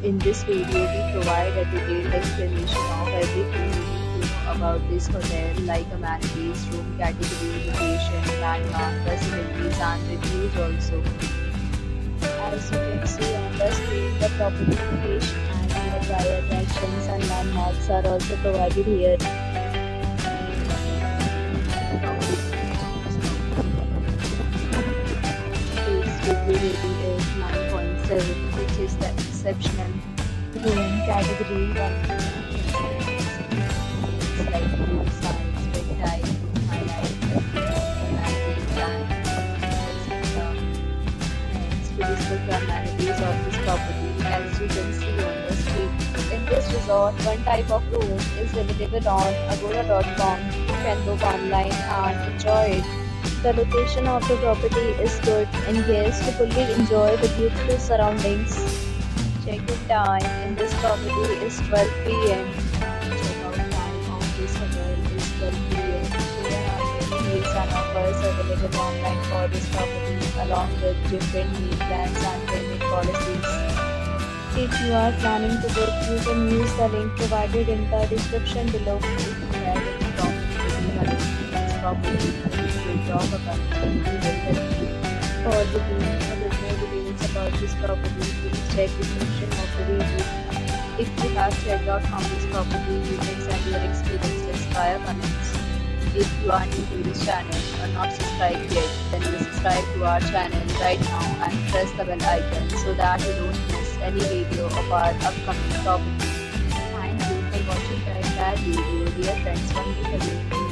In this video, we provide a detailed explanation of everything you need to know about this hotel, like amenities, room category, location, landmark, facilities, and reviews also. As you can see on the screen, the property location and nearby attractions and landmarks are also provided here. Its review rating is 9.7, which is the exceptional room category. One like room size, bed type, room highlights, amenities, and etc. Next, we discuss the amenities of this property. As you can see on the screen, in this resort, one type of room is available on agoda.com. You can book online and enjoy it. The location of the property is good and guests to fully enjoy the beautiful surroundings. Check-in time in this property is 12 p.m. Check-out time of this hotel is 12 p.m. There are many deals and offers available online for this property along with different meal plans and payment policies. If you are planning to book, you can use the link provided in the description below. If you have any problem booking this property, we will talk about it. We will help you. For booking or with more details about this property, please check the description of the video. If you have checked out from this property, you can send your experiences via comments. If you are new to this channel or not subscribed yet, then subscribe to our channel right now and press the bell icon so that you don't miss any video of our upcoming property. Thank you for watching the entire video. Dear friends, one week again.